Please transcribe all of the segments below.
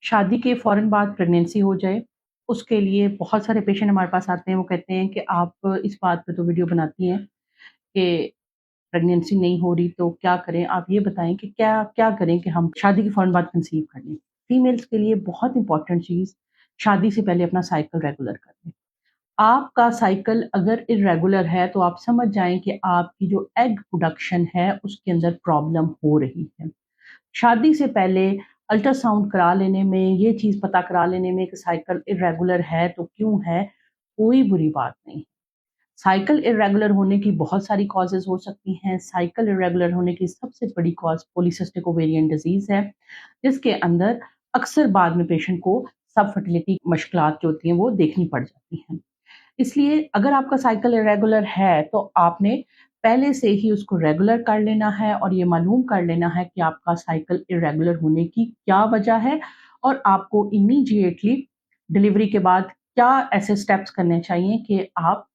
शादी के फ़ौरन बाद प्रेगनेंसी हो जाए, उसके लिए बहुत सारे पेशेंट हमारे पास आते हैं, वो कहते हैं कि आप इस बात पे तो वीडियो बनाती हैं कि प्रेगनेंसी नहीं हो रही तो क्या करें? आप ये बताएँ कि क्या क्या करें कि हम शादी के फ़ौरन बाद कंसीव कर लें? फीमेल्स के लिए बहुत इम्पोर्टेंट चीज़ शादी से पहले अपना साइकिल रेगुलर कर लें। आपका साइकिल अगर इर्रेगुलर है तो आप समझ जाएँ कि आपकी जो एग प्रोडक्शन है उसके अंदर प्रॉब्लम हो रही है। शादी से पहले अल्ट्रासाउंड करा लेने में, ये चीज़ पता करा लेने में कि साइकिल इर्रेगुलर है तो क्यों है, कोई बुरी बात नहीं। साइकिल इर्रेगुलर होने की बहुत सारी कॉजेज़ हो सकती हैं। साइकिल इर्रेगुलर होने की सबसे बड़ी कॉज़ पॉलीसिस्टिक ओवेरियन डिज़ीज़ है, जिसके अंदर अक्सर बाद में पेशेंट को सब फर्टिलिटी मशकिलात जो होती हैं वो देखनी पड़ जाती हैं। इसलिए अगर आपका साइकिल इरेगुलर है तो आपने पहले से ही उसको रेगुलर कर लेना है और ये मालूम कर लेना है कि आपका साइकिल इरेगुलर होने की क्या वजह है और आपको इमीडिएटली डिलीवरी के बाद क्या ऐसे स्टेप्स करने चाहिए कि आप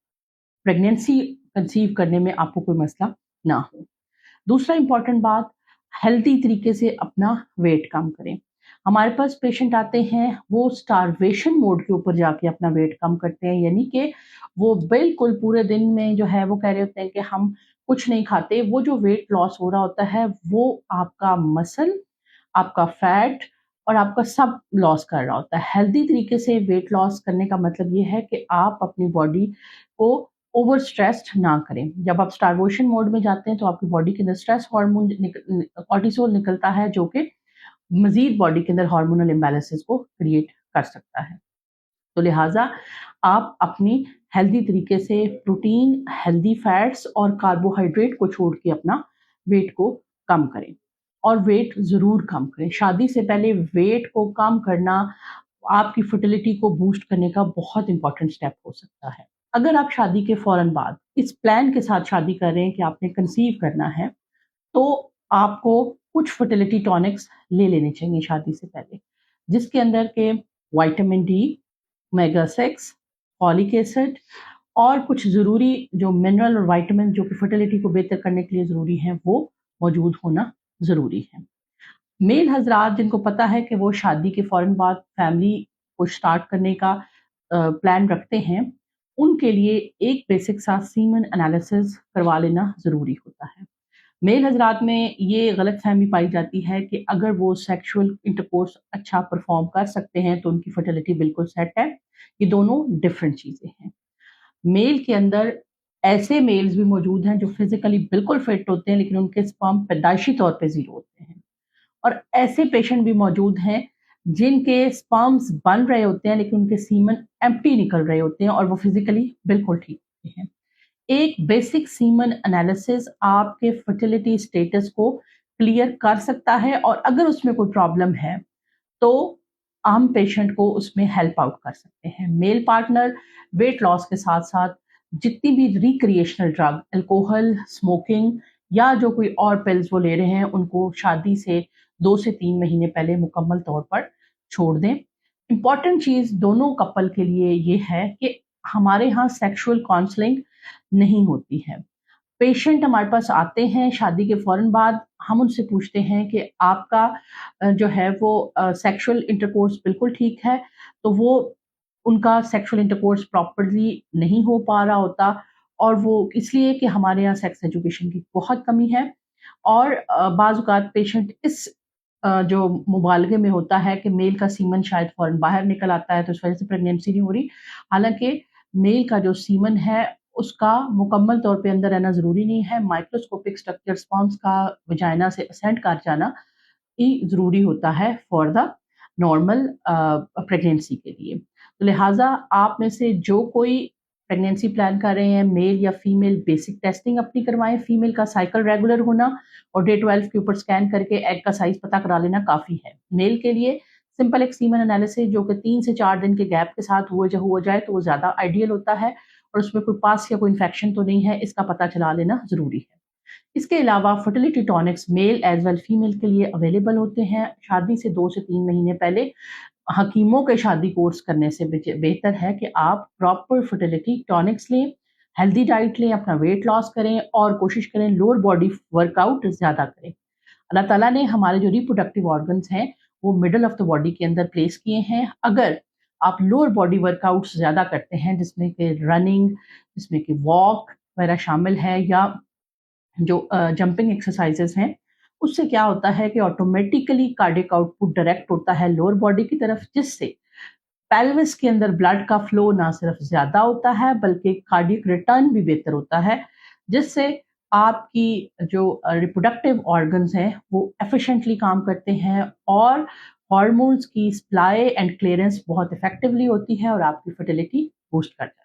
प्रेगनेंसी कंसीव करने में आपको कोई मसला ना हो। दूसरा इम्पोर्टेंट बात, हेल्दी तरीके से अपना वेट कम करें। हमारे पास पेशेंट आते हैं, वो स्टारवेशन मोड के ऊपर जाके अपना वेट कम करते हैं, यानी कि वो बिल्कुल पूरे दिन में जो है वो कह रहे होते हैं कि हम कुछ नहीं खाते। वो जो वेट लॉस हो रहा होता है, वो आपका मसल, आपका फैट और आपका सब लॉस कर रहा होता है। हेल्दी तरीके से वेट लॉस करने का मतलब ये है कि आप अपनी बॉडी को ओवर स्ट्रेस्ड ना करें। जब आप स्टारवेशन मोड में जाते हैं तो आपकी बॉडी के अंदर स्ट्रेस हार्मोन कॉर्टिसोल निकलता है जो कि मज़ीद बॉडी के अंदर हार्मोनल इम्बैलेंसेस को क्रिएट कर सकता है। तो लिहाज़ा आप अपनी हेल्दी तरीके से प्रोटीन, हेल्दी फैट्स और कार्बोहाइड्रेट को छोड़ के अपना वेट को कम करें और वेट ज़रूर कम करें। शादी से पहले वेट को कम करना आपकी फर्टिलिटी को बूस्ट करने का बहुत इंपॉर्टेंट स्टेप हो सकता है। अगर आप शादी के फ़ौरन बाद इस प्लान के साथ शादी कर रहे हैं कि आपने कंसीव करना है, तो आपको कुछ फर्टिलिटी टॉनिक्स ले लेने चाहिए शादी से पहले, जिसके अंदर के vitamin D, omega 6, folic acid और कुछ ज़रूरी जो मिनरल और विटामिन जो कि फर्टिलिटी को बेहतर करने के लिए ज़रूरी हैं, वो मौजूद होना ज़रूरी है। मेल हज़रात जिनको पता है कि वो शादी के फ़ौरन बाद फैमिली को स्टार्ट करने का प्लान रखते हैं, उनके लिए एक बेसिक सा सीमन एनालिसिस करवा लेना ज़रूरी होता है। मेल हज़रात में ये गलतफ़हमी पाई जाती है कि अगर वो सेक्सुअल इंटरकोर्स अच्छा परफ़ॉर्म कर सकते हैं, तो उनकी फर्टिलिटी बिल्कुल सेट है। ये दोनों डिफरेंट चीज़ें हैं। मेल के अंदर ऐसे मेल्स भी मौजूद हैं जो फिज़िकली बिल्कुल फिट होते हैं, लेकिन उनके स्पर्म पैदाइशी तौर पे ज़ीरो होते हैं। और ऐसे पेशेंट भी मौजूद हैं जिनके स्पर्म्स बन रहे होते हैं लेकिन उनके सीमन एम्प्टी निकल रहे होते हैं और वो फिजिकली बिल्कुल ठीक होते हैं। एक बेसिक सीमन एनालिसिस आपके फर्टिलिटी स्टेटस को क्लियर कर सकता है और अगर उसमें कोई प्रॉब्लम है तो हम पेशेंट को उसमें हेल्प आउट कर सकते हैं। मेल पार्टनर वेट लॉस के साथ-साथ जितनी भी रिक्रिएशनल ड्रग, अल्कोहल, स्मोकिंग या जो कोई और पिल्स वो ले रहे हैं, उनको शादी से 2 से 3 महीने पहले मुकम्मल तौर पर छोड़ दें। इम्पॉर्टेंट चीज़ दोनों कपल के लिए ये है कि हमारे यहाँ सेक्सुअल काउंसलिंग नहीं होती है। पेशेंट हमारे पास आते हैं शादी के फ़ौरन बाद, हम उनसे पूछते हैं कि आपका जो है वो सेक्सुअल इंटरकोर्स बिल्कुल ठीक है, तो वो उनका सेक्सुअल इंटरकोर्स प्रॉपर्ली नहीं हो पा रहा होता और वो इसलिए कि हमारे यहाँ सेक्स एजुकेशन की बहुत कमी है और बाज़ औक़ात पेशेंट इस जो मुबालगे में होता है कि मेल का सीमन शायद फ़ौरन बाहर निकल आता है, तो इस वज़ह से प्रेगनेंसी नहीं हो रही। हालाँकि मेल का जो सीमन है उसका मुकम्मल तौर पे अंदर रहना ज़रूरी नहीं है, माइक्रोस्कोपिक स्ट्रक्चर स्पर्म्स का वजाइना से असेंड कर जाना ही ज़रूरी होता है फॉर द नॉर्मल प्रेगनेंसी के लिए। तो लिहाज़ा आप में से जो कोई प्रेगनेंसी प्लान कर रहे हैं, मेल या फीमेल, बेसिक टेस्टिंग अपनी करवाएँ, फीमेल का साइकिल रेगुलर होना और डे 12 के ऊपर स्कैन करके एग का साइज़ पता करा लेना काफ़ी है। मेल के लिए सिंपल एक सीमन एनालिसिस जो कि 3 से 4 दिन के गैप के साथ हो जाए तो वो ज़्यादा आइडियल होता है और उसमें कोई पास या कोई इन्फेक्शन तो नहीं है, इसका पता चला लेना ज़रूरी है। इसके अलावा fertility tonics male as well female के लिए अवेलेबल होते हैं। शादी से 2 से 3 महीने पहले हकीमों के शादी कोर्स करने से बेहतर है कि आप प्रॉपर फर्टिलिटी टॉनिक्स लें, हेल्दी डाइट लें, अपना वेट लॉस करें और कोशिश करें लोअर बॉडी वर्कआउट ज़्यादा करें। अल्लाह ताला ने हमारे जो रिप्रोडक्टिव ऑर्गन्स हैं, وہ مڈل آف دا باڈی کے اندر پلیس کیے ہیں. اگر آپ لوور باڈی ورک آؤٹس زیادہ کرتے ہیں جس میں کہ رننگ، جس میں کہ واک وغیرہ شامل ہے، یا جو جمپنگ ایکسرسائزز ہیں، اس سے کیا ہوتا ہے کہ automatically cardiac out put direct ہوتا ہے لوور باڈی کی طرف، جس سے پیلوس کے اندر بلڈ کا فلو نہ صرف زیادہ ہوتا ہے بلکہ کارڈیک ریٹرن بھی بہتر ہوتا ہے، جس سے آپ کی جو ریپروڈکٹیو آرگنز ہیں وہ ایفیشینٹلی کام کرتے ہیں، اور ہارمونز کی سپلائی اینڈ کلیئرنس بہت افیکٹولی ہوتی ہے، اور آپ کی فرٹیلیٹی بوسٹ کرتا ہے.